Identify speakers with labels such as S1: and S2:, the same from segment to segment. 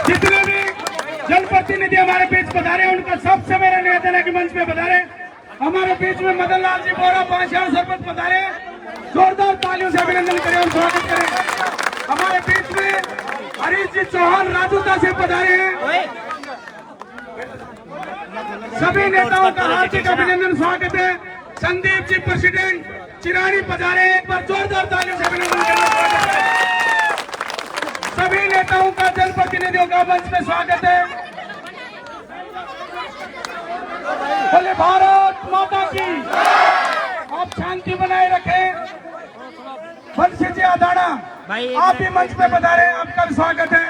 S1: जितने भी जनप्रतिनिधि हमारे बीच पधारे उनका सबसे मेरा निवेदन है कि मंच पे पधारे। हमारे बीच में मदन लाल जी बोरा पांचाल सरपंच पधारे, जोरदार तालियों से अभिनंदन करें और स्वागत करें। हमारे बीच में हरीश जी चौहान राजूता से पधारे हैं। सभी नेताओं का हार्दिक अभिनंदन स्वागत है। संदीप जी प्रेसिडेंट चिरानी पधारे, एक बार जोरदार तालियों से अभिनंदन करें। सभी नेताओं का जनप्रतिनिधियों का मंच में स्वागत है। बोले भारत माता की। आप शांति बनाए रखें। बंसी जी अदाना आप भी मंच पे पधारे, आपका भी स्वागत है।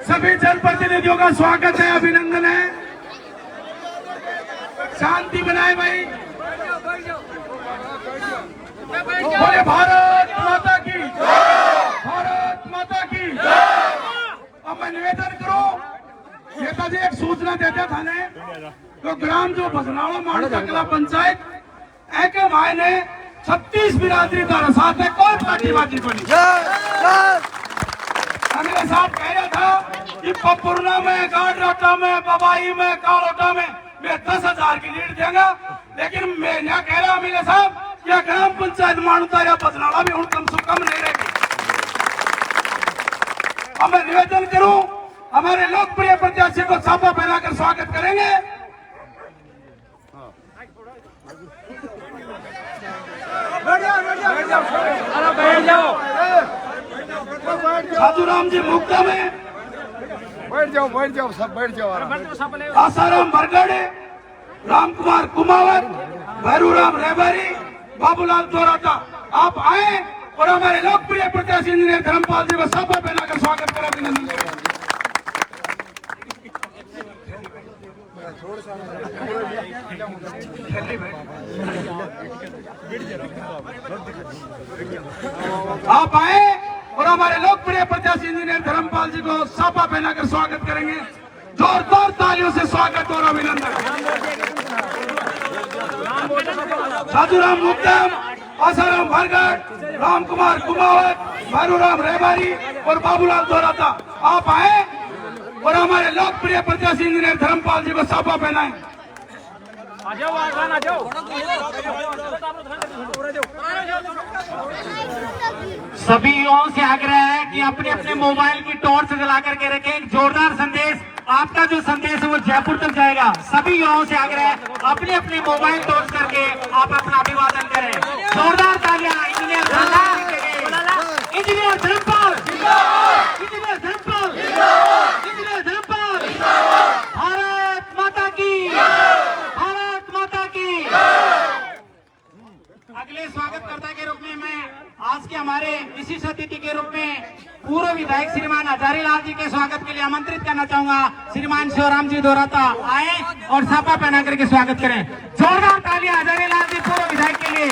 S1: सभी जनप्रतिनिधियों का स्वागत है, अभिनंदन है। शांति बनाए भाई। बोले भारत माता की, भारत माता की। अब मैं निवेदन करूं, नेताजी एक सूचना देते थाने तो ग्राम जो भसनाड़ा माणसा कला पंचायत एक भाई ने 36 बिरादरी का साथ है, कोई पार्टीबाजी को नहीं। अगले साहब कह रहा था कि पपुरना में, गाड़राटा में, बबाई में, कालोटा में मैं 10,000 की लीड देंगे, लेकिन मैं यहाँ कह रहा अमीर साहब या ग्राम पंचायत मानता या बदनाड़ा भी कम से कम नहीं रहेगी। अब मैं निवेदन करूं, हमारे लोकप्रिय प्रत्याशी को छापा पहनाकर स्वागत करेंगे। साधुराम जी मुक्ता में
S2: बैठ जाओ सब बैठ जाओ।
S1: आसाराम बरगढ़े, राम कुमार कुमावत, भैरूराम रेबरी, बाबूलाल दोराता आप आए और हमारे लोकप्रिय प्रत्याशी इंजीनियर धर्मपाल जी को सभा पहनाकर स्वागत करें, अभिनंदन करें। आप आए और हमारे लोकप्रिय प्रत्याशी इंजीनियर धर्मपाल जी को सभा पहनाकर स्वागत करेंगे। जोरदार तालियों से स्वागत और अभिनंदन। साधुराम मुक्तम, आसाराम भरगढ़, राम कुमार कुमावत, भैरूराम रेबारी और बाबूलाल दोराता आप आए और हमारे लोकप्रिय प्रत्याशी इंजीनियर धर्मपाल जी को सभा पहनाएं।
S3: सभी युवाओं से आग्रह है कि अपने अपने मोबाइल की टॉर्च जला करके रखें। एक जोरदार संदेश, आपका जो संदेश है वो जयपुर तक जाएगा। सभी युवाओं से आग्रह है अपने अपने मोबाइल टॉर्च करके आप अपना अभिवादन करें। जोरदार तालियां engineer Dharampal, engineer Dharampal, engineer Dharampal, engineer Dharampal. Bharat माता की, भारत माता की। अगले स्वागतकर्ता के रूप में मैं आज के हमारे विशिष्ट अतिथि के रूप में पूर्व विधायक श्रीमान हजारी लाल जी के स्वागत के लिए आमंत्रित करना चाहूंगा। श्रीमान शिवराम जी दोराता आए और साफा पहना करके स्वागत करें। जोरदार तालियां हजारी लाल जी पूर्व विधायक के लिए।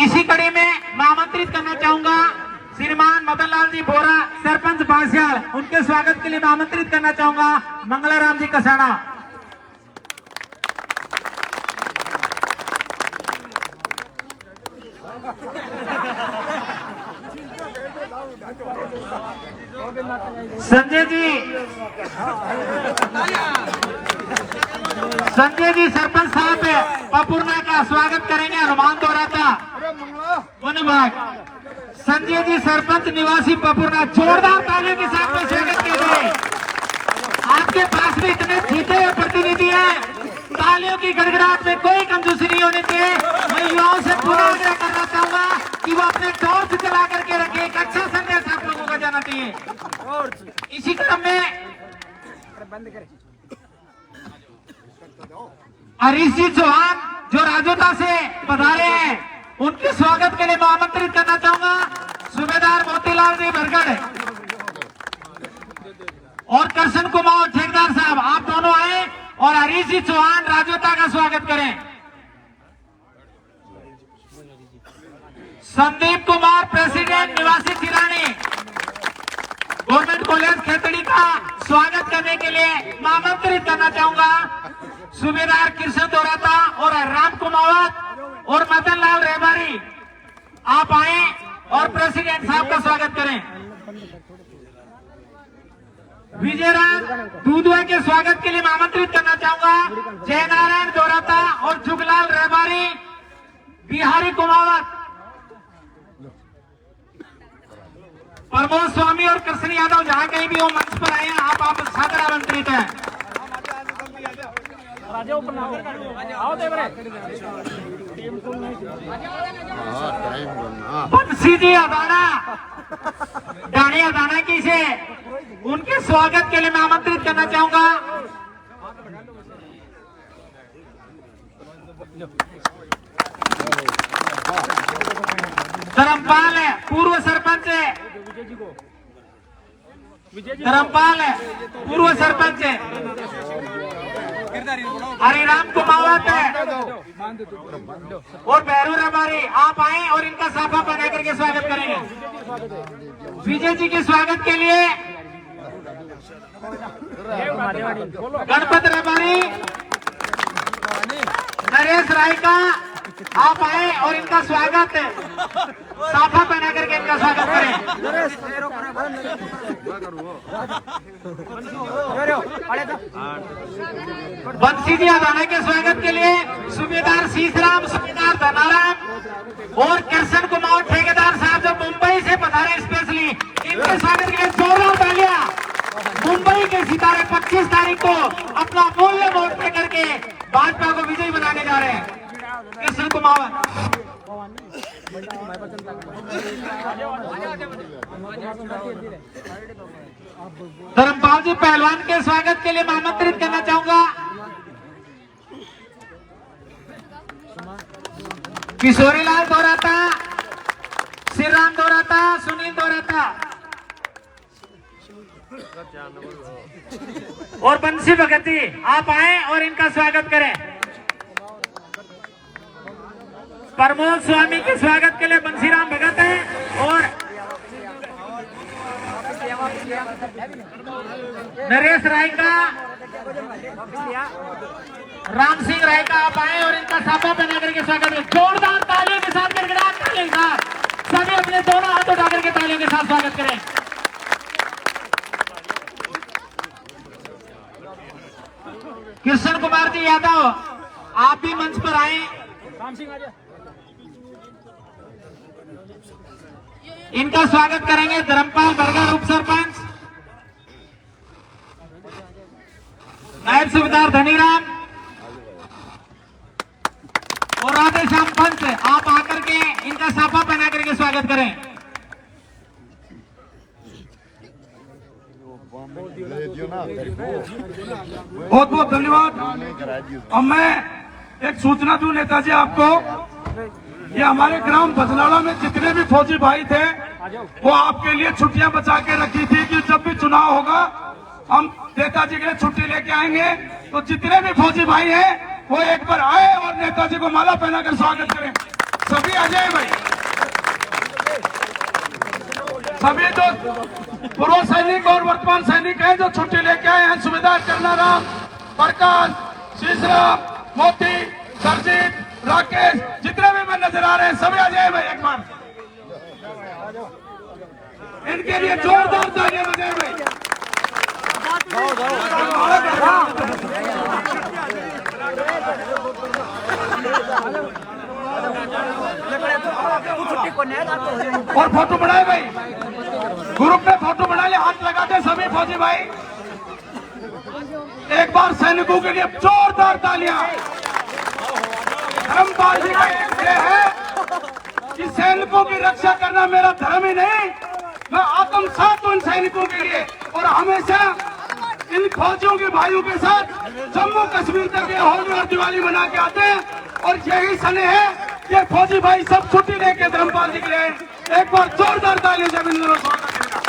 S3: इसी कड़ी में मैं आमंत्रित करना चाहूंगा श्रीमान मदन लाल जी बोरा सरपंच बांसियाल, उनके स्वागत के लिए मैं आमंत्रित करना चाहूंगा मंगलाराम जी कसाना। संजय जी सरपंच साहब पपुरना का स्वागत करेंगे। हनुमान दोराता वन विभाग। संजय जी सरपंच निवासी पपुरना, जोरदार तालियों के साथ में स्वागत कीजिए। आपके पास में इतने जीते हुए प्रतिनिधि हैं, तालियों की गड़गड़ाहट में कोई कंजूसी नहीं होनी चाहिए। मैं युवाओं से पूरा आग्रह करना चाहूंगा कि वो अपने टॉर्च चला करके रखे। एक अच्छा संदेश आप लोगों का जाना चाहिए। इसी क्रम में हरीश जी चौहान जो राजोता से पधारे हैं, उनके स्वागत के लिए मैं आमंत्रित करना चाहूंगा सूबेदार मोतीलाल जी बरगढ़ और कृष्ण कुमार ठेकेदार साहब, आप दोनों आए और हरीश जी चौहान राजोता का स्वागत करें। संदीप कुमार प्रेसिडेंट निवासी चिरानी गवर्नमेंट कॉलेज खेतड़ी का स्वागत करने के लिए मैं आमंत्रित करना चाहूंगा सूबेदार कृष्ण दोराता और राम कुमावत और मदन लाल रेबारी आप आए और प्रेसिडेंट साहब का स्वागत करें। विजयराज दूधवा के स्वागत के लिए मैं आमंत्रित करना चाहूंगा जयनारायण दोराता और जुगलाल रेबारी, बिहारी कुमावत, प्रमोद स्वामी और कृष्ण यादव जहां कहीं भी वो मंच पर आए हैं आप सादर आमंत्रित हैं। बंसी जी अदाना डाणी अदाना की से उनके स्वागत के लिए मैं आमंत्रित करना चाहूंगा। धर्मपाल है पूर्व सरपंच है, धर्मपाल है पूर्व सरपंच है, हरिराम कुमावत है और बैरू रबारी आप आए और इनका साफा बना करके स्वागत करेंगे। विजय जी के स्वागत के लिए गणपत रबारी, नरेश राय का आप आए और इनका स्वागत साफा पहना करके इनका स्वागत करें। बंसी जी अदाना के स्वागत के लिए सूबेदार शीशराम, सूबेदार धनाराम और कृष्ण कुमार ठेकेदार साहब जो मुंबई से पधारे स्पेशली, इनके स्वागत के लिए जोरदार तालियां। मुंबई के सितारे 25 तारीख को अपना मूल्य वोट दे करके भाजपा को विजयी बनाने जा रहे हैं। कृष्ण कुमार धर्मपाल जी पहलवान के स्वागत के लिए मैं आमंत्रित करना चाहूंगा। किशोरी लाल दोराता, श्री राम दोराता, सुनील दोराता और बंसी भगती आप आए और इनका स्वागत करें। प्रमोद स्वामी के स्वागत के लिए बंसीराम भगत है और नरेश राय का, राम सिंह राय का आप आए और इनका साफा पहना करके स्वागत करें। जोरदार तालियों के साथ तालियों के साथ सभी अपने दोनों हाथ उठा करके तालियों के साथ स्वागत करें। कृष्ण कुमार जी यादव आप भी मंच पर आए। इनका स्वागत करेंगे धर्मपाल बरगा उप सरपंच, नायब सूबेदार धनीराम और राधे श्याम पंच आप आकर के इनका साफा पहना करके स्वागत करें।
S1: बहुत बहुत धन्यवाद। अब मैं एक सूचना दूं नेताजी आपको, ये हमारे ग्राम बजलाड़ा में जितने भी फौजी भाई थे वो आपके लिए छुट्टियां बचा के रखी थी कि जब भी चुनाव होगा हम नेताजी के लिए छुट्टी लेके आएंगे। तो जितने भी फौजी भाई हैं वो एक बार आए और नेताजी को माला पहनाकर स्वागत करें। सभी आ जाए भाई, सभी जो पूर्व सैनिक और वर्तमान सैनिक हैं जो छुट्टी लेके आए हैं, सूबेदार करनाराम, प्रकाश, शीशराम, मोती, सरजीत, राकेश, जितने भी मैं नजर आ रहे हैं सभी आ जाए भाई एक बार। इनके लिए जोरदार तालियां बजाए भाई। और फोटो बढ़ाए भाई, ग्रुप में फोटो बना ले, हाथ लगाते सभी फौजी भाई। एक बार सैनिकों के लिए जोरदार तालियां। धर्मपाल जी का ये है कि सैनिकों की रक्षा करना मेरा धर्म ही नहीं, मैं आत्मसात हूं इन सैनिकों के लिए और हमेशा इन फौजियों के भाइयों के साथ जम्मू कश्मीर तक ये होली और दिवाली मना के आते हैं। और यही सने है कि फौजी भाई सब छुट्टी लेके धर्मपाल जी के लिए एक बार जोरदार तालियां जब इन दोनों स्वागत करेगा।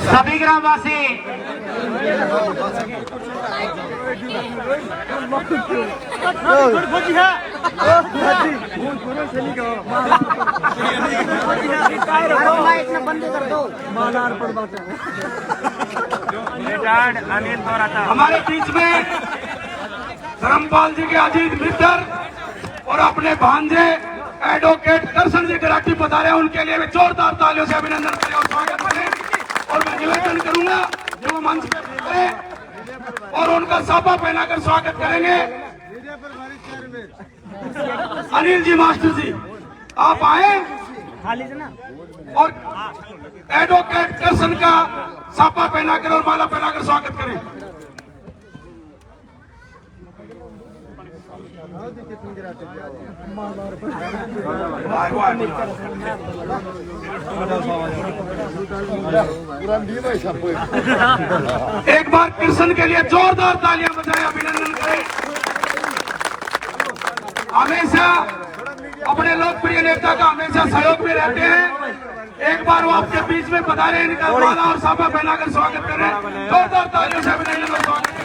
S1: सभी ग्रामवासी हमारे बीच में धर्मपाल जी के अजीत मित्र और अपने भांजे एडवोकेट दर्शन जी कराटी पधारे हैं, उनके लिए भी जोरदार तालियों से अभिनंदन करें और स्वागत करें। और मैं निवेदन करूंगा जो वो मंच पे करें और उनका साफा पहनाकर स्वागत करेंगे। अनिल जी मास्टर जी आप आए और एडवोकेट दर्शन का साफा पहनाकर और माला पहनाकर स्वागत करें। एक बार कृष्ण के लिए जोरदार तालियां बजाएं, अभिनंदन करें। हमेशा अपने लोकप्रिय नेता का हमेशा सहयोग में रहते हैं। एक बार वो आपके बीच में पधारे, इनका माला और साफा पहनाकर स्वागत करें। जोरदार तालियों से अभिनंदन और स्वागत करें।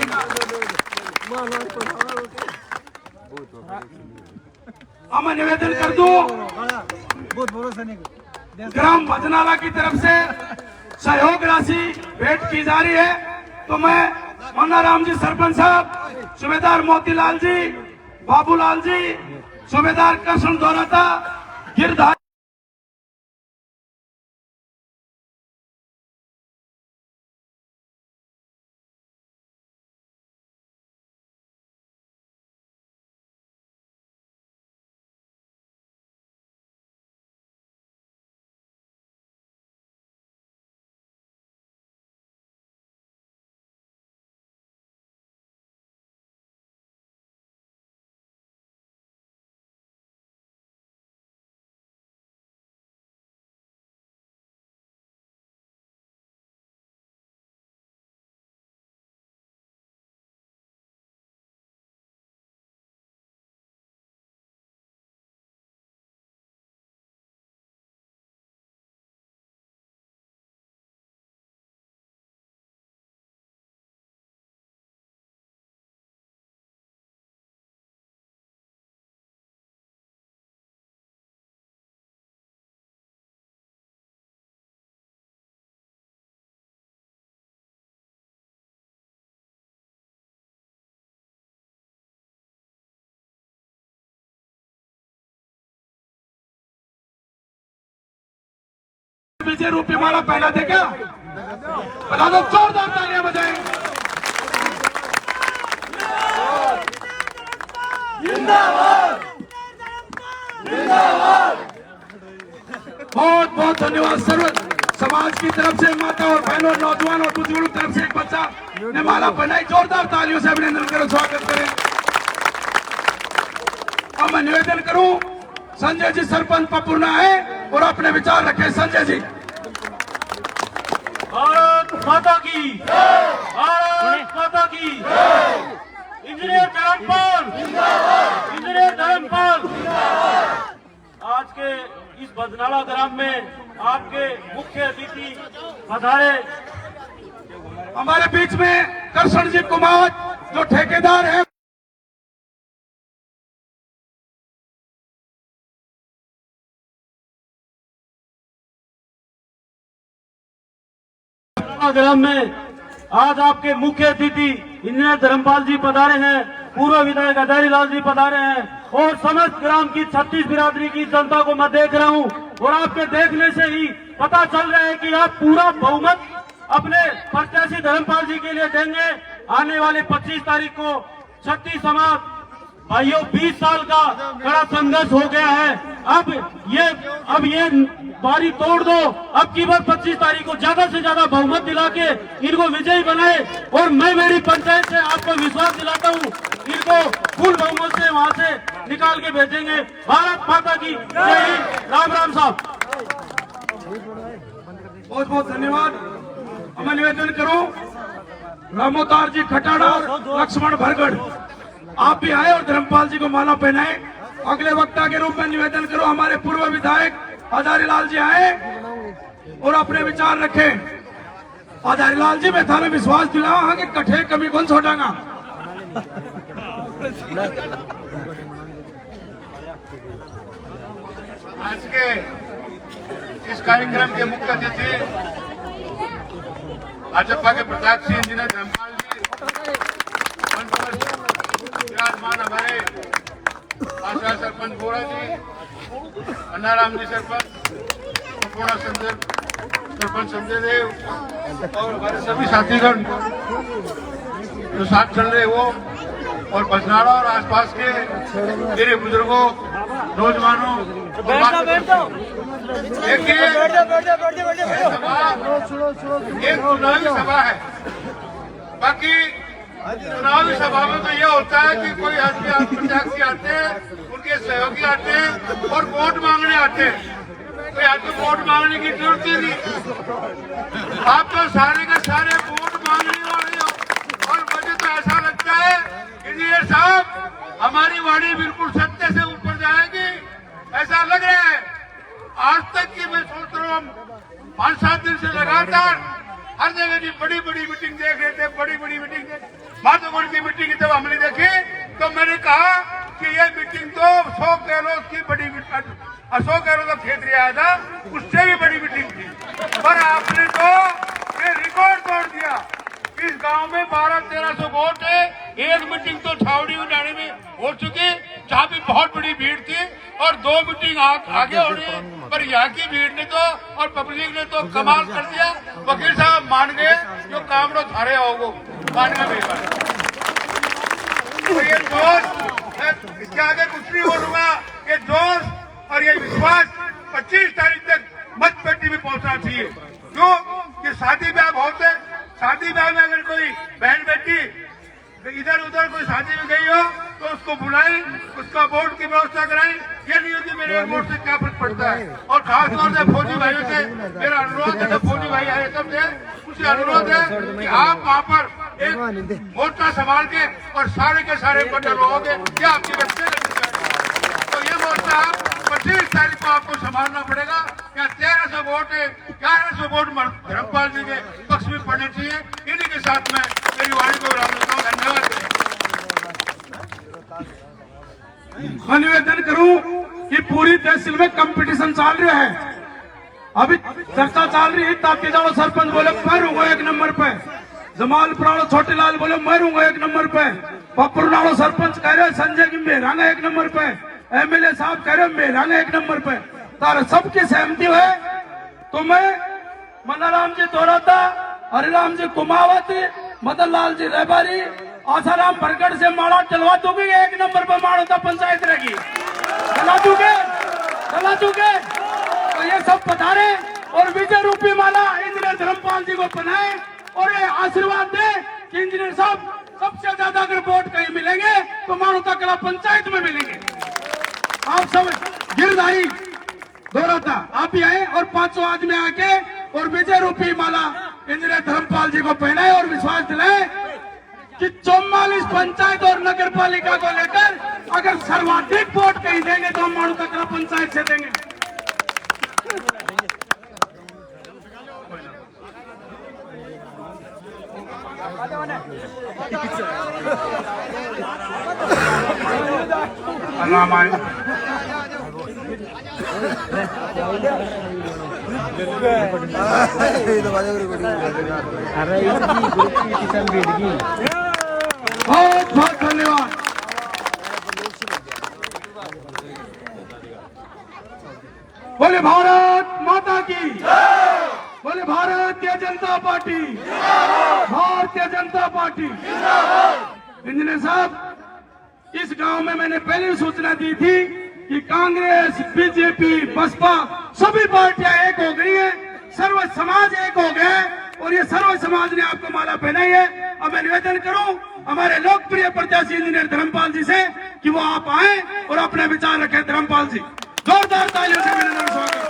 S1: मैं निवेदन कर दूं, ग्राम भजनाला की तरफ से सहयोग राशि भेंट की जा रही है, तो मैं मन्नाराम जी सरपंच साहब, सूबेदार मोतीलाल जी, बाबूलाल जी, सूबेदार कृष्ण दौराता, गिरधारी विजय रूपी माला पहना दे क्या? बता दो, जोरदार तालियां बजाएं। बहुत बहुत धन्यवाद। सर्व समाज की तरफ से माता और बहनों, नौजवान और बुजुर्गों की तरफ से एक बच्चा ने माला पहनाई। जोरदार तालियों से अभिनंदन करें, स्वागत करें। अब मैं निवेदन करूं, संजय जी सरपंच पपुरना है और अपने विचार रखें। संजय जी।
S4: भारत माता की, भारत माता की। Engineer Dharampal, engineer Dharampal. आज के इस भजनाला ग्राम में आपके मुख्य अतिथि पधारे।
S1: हमारे बीच में कृष्ण जी कुमार जो ठेकेदार है,
S4: ग्राम में आज आपके मुख्य अतिथि इंजीनियर धर्मपाल जी पधारे हैं, पूर्व विधायक हजारी लाल जी पधारे हैं और समस्त ग्राम की 36 बिरादरी की जनता को मैं देख रहा हूं और आपके देखने से ही पता चल रहा है कि आप पूरा बहुमत अपने प्रत्याशी धर्मपाल जी के लिए देंगे। आने वाले 25 तारीख को शक्ति समाज भाइयों 20 साल का कड़ा संघर्ष हो गया है। अब ये बारी तोड़ दो। अब की बार 25 तारीख को ज्यादा से ज्यादा बहुमत दिला के इनको विजयी बनाए और मैं मेरी पंचायत से आपको विश्वास दिलाता हूँ, इनको फुल बहुमत से वहाँ से निकाल के भेजेंगे। भारत माता की जय हिंद। राम राम साहब।
S1: बहुत बहुत धन्यवाद। मैं निवेदन करूं, रामोतार जी खटाड़ा और लक्ष्मण भरगढ़ आप भी आए और धर्मपाल जी को माला पहनाए। अगले वक्ता के रूप में निवेदन करो, हमारे पूर्व विधायक हजारी लाल जी आए और अपने विचार रखें। हजारी लाल जी मैं थाने विश्वास दिलावा हाँ कि कठे कमी कौन छोड़ागा
S2: आज के इस कार्यक्रम के मुख्य अतिथि भाजपा के प्रताप सिंह जी ने धर्मपाल जी, मंच पर विराजमान हमारे आशा सरपंच बोरा जी, अन्नाराम जी सरपंच, पूर्णा सरपंच संजय देव और हमारे सभी साथीगण जो साथ चल रहे वो, और बसनाड़ा और आसपास के मेरे बुजुर्गों, नौजवानों, देखिए एक चुनावी सभा है। बाकी चुनावी सभा में तो ये होता है कि कोई प्रत्याशी आते हैं, उनके सहयोगी आते हैं और वोट मांगने आते हैं। कोई आपको वोट मांगने की जरूरत ही नहीं, आप तो सारे के सारे वोट मांगने वाले हो। और मुझे तो ऐसा लगता है इंजीनियर साहब, हमारी वाणी बिल्कुल सत्य से ऊपर जाएगी, ऐसा लग रहा है। आज तक की मैं सोच रहा हूँ 5-7 दिन से लगातार हर जगह की बड़ी बड़ी मीटिंग देख रहे थे, बड़ी बड़ी मीटिंग माधोगढ़ की मीटिंग जब हमने देखी तो मैंने कहा कि ये मीटिंग तो 100 गहलोत की बड़ी 100 गहलोत का क्षेत्र आया था, उससे भी बड़ी मीटिंग थी। पर आपने तो ये रिकॉर्ड तोड़ दिया। इस गांव में 1200-1300 वोट है। एक मीटिंग तो छावड़ी उठाने में हो चुकी, जहाँ भी बहुत बड़ी भीड़ थी, और 2 मीटिंग आगे हो रही है। पर यहाँ की भीड़ ने तो और पब्लिक ने तो कमाल कर दिया। वकील साहब मान गए, जो काम रो थारे होगो मानना बेकार। तो ये जोश, इसके आगे कुछ नहीं बोलूंगा। ये जोश और ये विश्वास 25 तारीख तक मत पेटी में पहुंचना चाहिए। क्यों? कि शादी ब्याह बहुत है। शादी ब्याह में अगर कोई बहन बेटी इधर उधर कोई शादी में गई हो तो उसको बुलाई, उसका वोट की व्यवस्था कराई। ये नहीं होती मेरे वोट से क्या फर्क पड़ता है। और खासतौर से फौजी भाइयों से मेरा अनुरोध है, फौजी भाई आए सब से मुझे अनुरोध है कि आप वहाँ पर एक मोर्चा संभाल के और सारे के सारे बटन रहोगे, ये आपकी व्यक्ति। तो ये मोर्चा आप 25 तारीख को आपको संभालना पड़ेगा। क्या 1300 वोट है, 1100 वोट धर्मपाल जी के पक्ष में पड़ने चाहिए। इन्हीं के साथ मैं मेरी वाणी को विराम देता हूँ। धन्यवाद।
S1: मैं निवेदन करूं कि पूरी तहसील में कंपटीशन चल रहा है। अभी चर्चा चल रही है, ताकि जाओ सरपंच बोले मैं रहूंगा 1 नंबर पे, जमाल पुराणो छोटे लाल बोले मैं रहूंगा 1 नंबर पे, पपुरनाड़ो सरपंच कह रहे संजय की मेहरांगा 1 नंबर पे, एमएलए साहब कह रहे मेहरांगा 1 नंबर पे। तार सबकी सहमति है तो मैं मन्नाराम जी दोराता, हरिराम जी कुमावत, मदन लाल जी रेबारी, आसाराम बरगढ़ से माड़ा चलवा दोगे। 1 नंबर पर माड़ोता पंचायत रहेगी। चला दोगे, चला दोगे। तो ये सब पधारे और विजय रूपी माला इंजीनियर धर्मपाल जी को पहनाए और ये आशीर्वाद दे कि इंजीनियर साहब सबसे ज्यादा अगर वोट कहीं मिलेंगे तो मानवता कला पंचायत में मिलेंगे। आप सब गिरधारी दोराता आप ही आए और 500 आदमी आके और विजय रूपी माला इंजीनियर धर्मपाल जी को पहनाए और विश्वास दिलाए कि 44 पंचायत और नगर पालिका को लेकर अगर सर्वाधिक वोट कहीं देंगे तो हम मानवता कला पंचायत से देंगे। बहुत बहुत धन्यवाद। बोले भारत माता की, बोले Bharatiya Janata party, Bharatiya Janata party. Engineer साहब, इस गांव में मैंने पहले भी सूचना दी थी कि कांग्रेस, बीजेपी, बसपा सभी पार्टियां एक हो गई है, सर्व समाज एक हो गया है और ये सर्व समाज ने आपको माला पहनाई है। अब मैं निवेदन करूं हमारे लोकप्रिय प्रत्याशी इंजीनियर धर्मपाल जी से कि वो आप आए और अपने विचार रखें। धर्मपाल जी, जोरदार तालियों से मेरा स्वागत।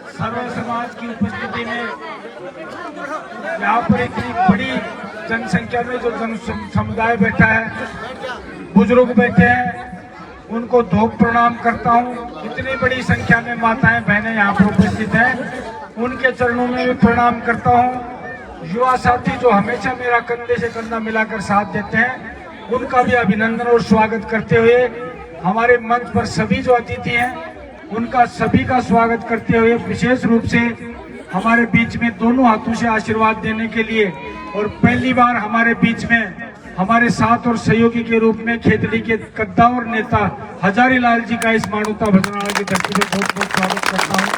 S5: सर्व समाज की उपस्थिति में यहाँ पर इतनी बड़ी जनसंख्या में जो जन समुदाय बैठा है, बुजुर्ग बैठे हैं, उनको धोप प्रणाम करता हूँ। इतनी बड़ी संख्या में माताएं बहनें यहाँ पर उपस्थित हैं, उनके चरणों में भी प्रणाम करता हूँ। युवा साथी जो हमेशा मेरा कंधे से कंधा मिलाकर साथ देते हैं, उनका भी अभिनंदन और स्वागत करते हुए हमारे मंच पर सभी जो अतिथि हैं उनका सभी का स्वागत करते हुए विशेष रूप से हमारे बीच में दोनों हाथों से आशीर्वाद देने के लिए और पहली बार हमारे बीच में हमारे साथ और सहयोगी के रूप में खेतड़ी के कद्दावर नेता हजारी लाल जी का इस मानवता भजनाला की धरती में बहुत बहुत स्वागत करता हूँ।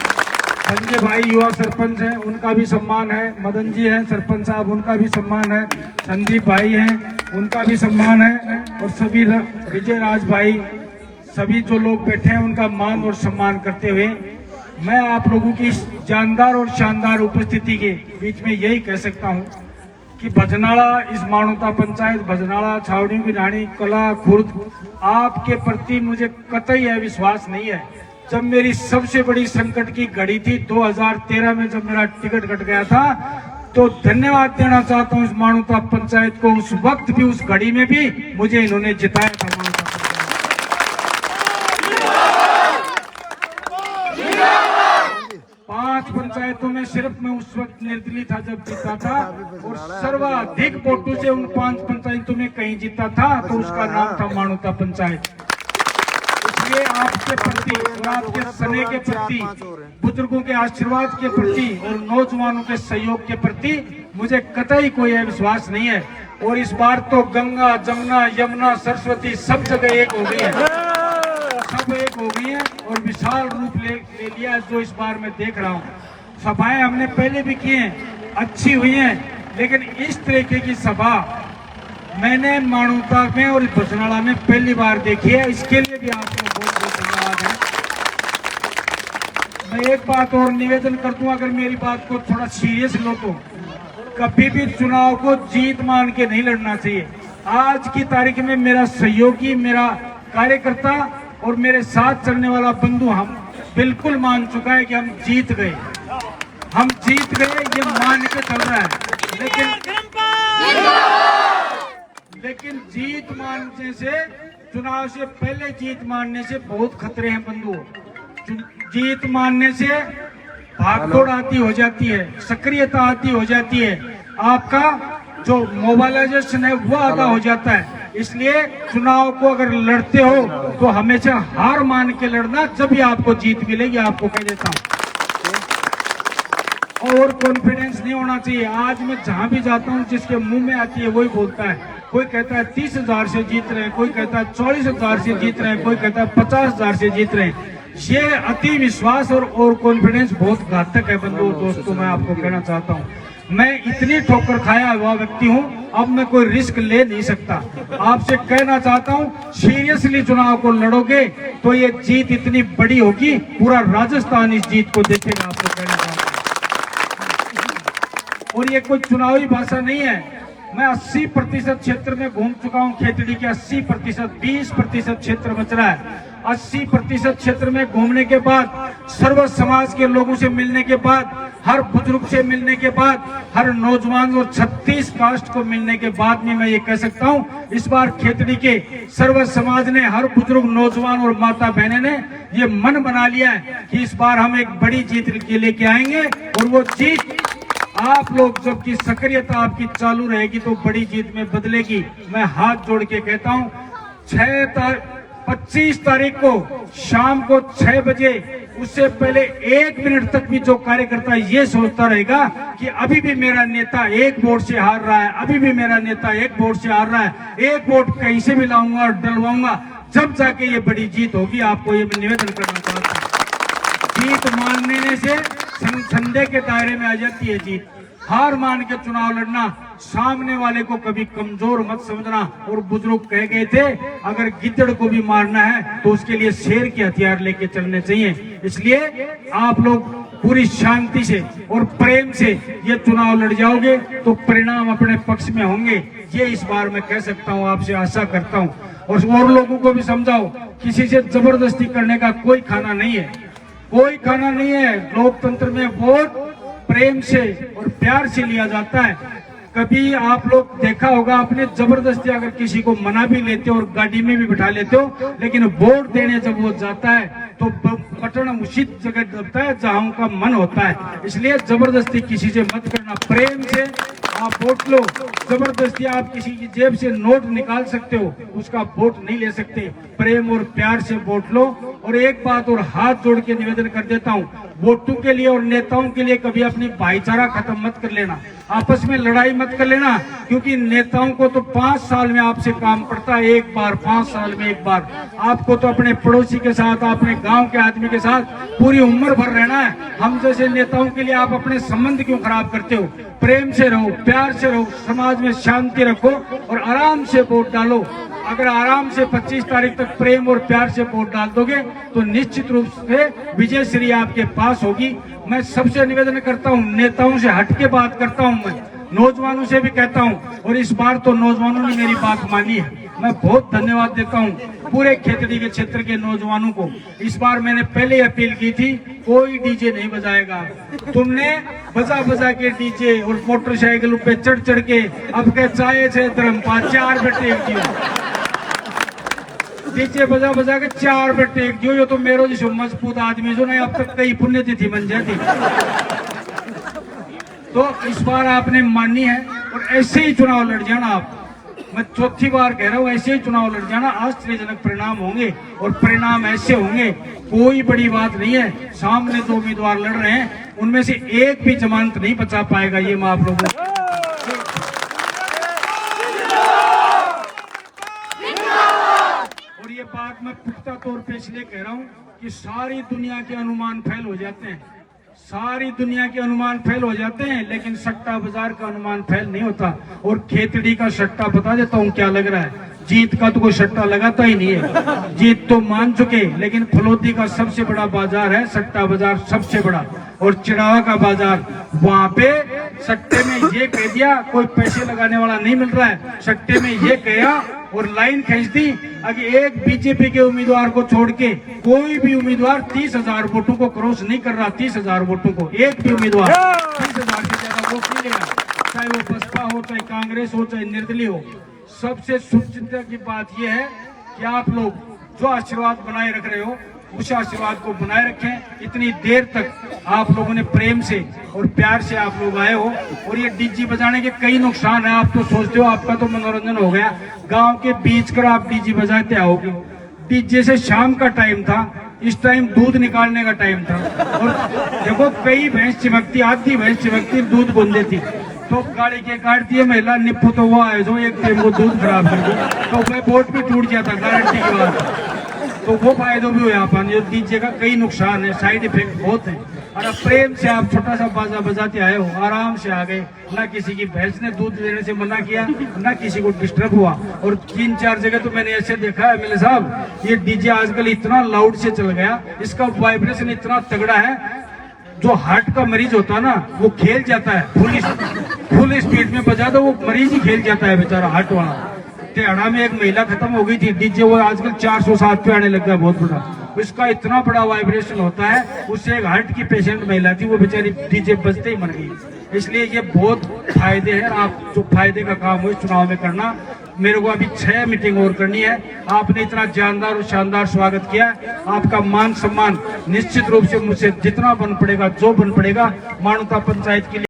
S5: संजय भाई युवा सरपंच हैं, उनका भी सम्मान है। मदन जी हैं सरपंच साहब, उनका भी सम्मान है। संदीप भाई हैं, उनका भी सम्मान है। और सभी विजय राज भाई, सभी जो लोग बैठे हैं उनका मान और सम्मान करते हुए मैं आप लोगों की जानदार और शानदार उपस्थिति के बीच में यही कह सकता हूँ कि भजनाला, इस मानवता पंचायत भजनाला, छावनी की रानी, कला, खुर्द, आपके प्रति मुझे कतई यह विश्वास नहीं है। जब मेरी सबसे बड़ी संकट की घड़ी थी 2013 में, जब मेरा टिकट कट गया था, तो धन्यवाद देना चाहता हूँ इस मानवता पंचायत को। उस वक्त भी, उस घड़ी में भी मुझे इन्होंने जिताया था। मानवता 5 पंचायतों में सिर्फ मैं उस वक्त निर्दलीय था जब जीता था, और सर्वाधिक वोटों से उन 5 पंचायतों में कहीं जीता था तो उसका नाम था मानवता पंचायत। इसलिए आपके प्रति और आपके स्नेह के प्रति, बुजुर्गों के आशीर्वाद के प्रति और नौजवानों के सहयोग के प्रति मुझे कतई कोई विश्वास नहीं है। और इस बार तो गंगा, जमुना, यमुना, सरस्वती सब जगह एक हो गई है, सब एक हो गई है और विशाल रूप ले लिया जो इस बार मैं देख रहा हूँ। सभाएं हमने पहले भी की हैं, अच्छी हुई हैं, लेकिन इस तरीके की सभा मैंने मानवता में और भजनाला में पहली बार देखी है। इसके लिए भी आपको बहुत बहुत धन्यवाद है। मैं एक बात और निवेदन कर दूं, अगर मेरी बात को थोड़ा सीरियस लो तो कभी भी चुनाव को जीत मान के नहीं लड़ना चाहिए। आज की तारीख में मेरा सहयोगी, मेरा कार्यकर्ता और मेरे साथ चलने वाला बंधु हम बिल्कुल मान चुका है कि हम जीत गए, हम जीत गए, ये मान के चल रहा है। लेकिन जीत मानने से, चुनाव से पहले जीत मानने से बहुत खतरे हैं बंधुओं। जीत मानने से भागदौड़ आती हो जाती है, सक्रियता आती हो जाती है, आपका जो मोबाइलाइजेशन है वो आधा हो जाता है। इसलिए चुनाव को अगर लड़ते हो तो हमेशा हार मान के लड़ना, जब भी आपको जीत मिलेगी। आपको कह देता हूँ, और कॉन्फिडेंस नहीं होना चाहिए। आज मैं जहां भी जाता हूं, जिसके मुंह में आती है वही बोलता है। कोई कहता है 30,000 से जीत रहे हैं, कोई कहता है 40,000 से जीत रहे हैं, कोई कहता है 50,000 से जीत रहे हैं। ये अति विश्वास और कॉन्फिडेंस बहुत घातक है बंधुओं, दोस्तों। मैं आपको कहना चाहता हूँ, मैं इतनी ठोकर खाया हुआ व्यक्ति हूँ, अब मैं कोई रिस्क ले नहीं सकता। आपसे कहना चाहता हूँ, सीरियसली चुनाव को लड़ोगे तो ये जीत इतनी बड़ी होगी, पूरा राजस्थान इस जीत को देखेगा। आपको कहना चाहता हूँ, और ये कोई चुनावी भाषा नहीं है। मैं 80% क्षेत्र में घूम चुका हूँ, खेतड़ी के 80%, 20% क्षेत्र बच रहा है। 80% क्षेत्र में घूमने के बाद, सर्व समाज के लोगों से मिलने के बाद, हर बुजुर्ग से मिलने के बाद, हर नौजवान और 36 कास्ट को मिलने के बाद में मैं ये कह सकता हूँ, इस बार खेतड़ी के सर्व समाज ने, हर बुजुर्ग, नौजवान और माता बहने ने ये मन बना लिया है कि इस बार हम एक बड़ी जीत लेके आएंगे। और वो जीत आप लोग, जबकि सक्रियता आपकी चालू रहेगी तो बड़ी जीत में बदलेगी। मैं हाथ जोड़ के कहता हूँ, 25 तारीख को शाम को 6 बजे, उससे पहले 1 मिनट तक भी जो कार्यकर्ता ये सोचता रहेगा कि अभी भी मेरा नेता 1 वोट से हार रहा है, अभी भी मेरा नेता 1 वोट से हार रहा है, 1 वोट कहीं से भी लाऊंगा और डलवाऊंगा, जब जाके ये बड़ी जीत होगी। आपको ये निवेदन करना चाहता हूँ, जीत मान लेने से संदेह के दायरे में आ जाती है जीत। हार मान के चुनाव लड़ना, सामने वाले को कभी कमजोर मत समझना। और बुजुर्ग कह गए थे, अगर गिद्दड़ को भी मारना है तो उसके लिए शेर के हथियार लेके चलने चाहिए। इसलिए आप लोग पूरी शांति से और प्रेम से ये चुनाव लड़ जाओगे तो परिणाम अपने पक्ष में होंगे। ये इस बार मैं कह सकता हूँ, आपसे आशा करता हूँ। और लोगों को भी समझाओ, किसी से जबरदस्ती करने का कोई खाना नहीं है, कोई खाना नहीं है। लोकतंत्र में वोट प्रेम से और प्यार से लिया जाता है। कभी आप लोग देखा होगा, आपने जबरदस्ती अगर किसी को मना भी लेते हो और गाड़ी में भी बिठा लेते हो, लेकिन वोट देने जब वो जाता है तो बटन उचित जगह दबता है जहां उनका मन होता है। इसलिए जबरदस्ती किसी से मत करना, प्रेम से आप वोट लो। जबरदस्ती आप किसी की जेब से नोट निकाल सकते हो, उसका वोट नहीं ले सकते। प्रेम और प्यार से वोट लो। और एक बात और हाथ जोड़ के निवेदन कर देता हूँ, वोटों के लिए और नेताओं के लिए कभी अपनी भाईचारा खत्म मत कर लेना, आपस में लड़ाई मत कर लेना, क्योंकि नेताओं को तो 5 साल में आपसे काम पड़ता है, एक बार 5 साल में एक बार। आपको तो अपने पड़ोसी के साथ, अपने गांव के आदमी के साथ पूरी उम्र भर रहना है। हम जैसे नेताओं के लिए आप अपने संबंध क्यों खराब करते हो? प्रेम से रहो, प्यार से रहो, समाज में शांति रखो और आराम से वोट डालो। अगर आराम से 25 तारीख तक प्रेम और प्यार से वोट डाल दोगे तो निश्चित रूप से विजय श्री आपके पास होगी। मैं सबसे निवेदन करता हूं, नेताओं से हट के बात करता हूं, मैं नौजवानों से भी कहता हूं, और इस बार तो नौजवानों ने मेरी बात मानी है। मैं बहुत धन्यवाद देता हूं पूरे खेतड़ी के क्षेत्र के नौजवानों को। इस बार मैंने पहले अपील की थी, कोई डीजे नहीं बजाएगा। तुमने बजा बजा के डीजे और मोटरसाइकिल पे चढ़ चढ़ के अब के चाहे से धर्मपाल 4 बेटे डीजे बजा बजा के 4 बेटे एक दियो। तो मेरो जो मजबूत आदमी जो ना अब तक कई पुण्यतिथि बन जाती। तो इस बार आपने मानी है और ऐसे ही चुनाव लड़ जाना आप। मैं चौथी बार कह रहा हूँ, ऐसे ही चुनाव लड़ जाना, आश्चर्यजनक परिणाम होंगे। और परिणाम ऐसे होंगे, कोई बड़ी बात नहीं है। सामने 2 उम्मीदवार लड़ रहे हैं, उनमें से एक भी जमानत नहीं बचा पाएगा, ये मैं आप लोगों को। और ये बात मैं पुख्ता तौर पे इसलिए कह रहा हूँ कि सारी दुनिया के अनुमान फेल हो जाते हैं, सारी दुनिया के अनुमान फेल हो जाते हैं, लेकिन सट्टा बाजार का अनुमान फेल नहीं होता। और खेतड़ी का सट्टा बता देता हूँ क्या लग रहा है, जीत का तो कोई सट्टा लगाता ही नहीं है। जीत तो मान चुके, लेकिन फलोदी का सबसे बड़ा बाजार है सट्टा बाजार, सबसे बड़ा। और चिड़ावा का बाजार, वहां पे सट्टे में ये कह दिया, कोई पैसे लगाने वाला नहीं मिल रहा है, सट्टे में ये कहा और लाइन खींच दी। अगर एक बीजेपी के उम्मीदवार को छोड़ के कोई भी उम्मीदवार 30,000 वोटों को क्रॉस नहीं कर रहा, 30,000 वोटों को एक भी उम्मीदवार 30,000 से ज्यादा वोट नहीं लेगा, चाहे वो बसपा हो, चाहे कांग्रेस हो, चाहे निर्दलीय हो। सबसे सुचिंता की बात यह है कि आप लोग जो आशीर्वाद बनाए रख रहे हो, उस आशीर्वाद को बनाए रखें। इतनी देर तक आप लोगों ने प्रेम से और प्यार से आप लोग आए हो। और ये डीजे बजाने के कई नुकसान है। आप तो सोचते हो आपका तो मनोरंजन हो गया, गांव के बीच कर आप डीजे बजाते आओगे। डीजे से शाम का टाइम था, इस टाइम दूध निकालने का टाइम था। और देखो कई भैंस चिमकती, आधी भैंस चिमकती, दूध गोंदे थी, तो गाड़ी के काट दिए महिला निप्पू, तो वो आए जो एक टाइम वो दूध खराब कर दिया, तो मैं बोट भी टूट गया था गारंटी के बाद। तो वो फायदे भी हुए अपन, जो डीजे का कई नुकसान है, साइड इफेक्ट बहुत है। और अब प्रेम से आप छोटा सा बाजा बजाते आए हो, आराम से आ गए, ना किसी की भैंस ने दूध देने से मना किया, ना किसी को डिस्टर्ब हुआ। और 3-4 जगह तो मैंने ऐसे देखा है मेरे साहब, ये डीजे आजकल इतना लाउड से चल गया, इसका वाइब्रेशन इतना तगड़ा है, जो हार्ट का मरीज होता है ना, वो खेल जाता है। फुल स्पीड में बजा दो, वो मरीज ही खेल जाता है बेचारा हार्ट वाला। तेहड़ा में एक महिला खत्म हो गई थी, डीजे वो आजकल 407 पे आने लग गया, बहुत बड़ा। उसका इतना बड़ा वाइब्रेशन होता है, उससे एक हार्ट की पेशेंट महिला थी, वो बेचारी डीजे बजते ही मर गई। इसलिए ये बहुत फायदे हैं, आप जो फायदे का काम हो इस चुनाव में करना। मेरे को अभी 6 मीटिंग और करनी है। आपने इतना जानदार और शानदार स्वागत किया, आपका मान सम्मान निश्चित रूप से मुझसे जितना बन पड़ेगा, जो बन पड़ेगा, मानवता पंचायत के लिए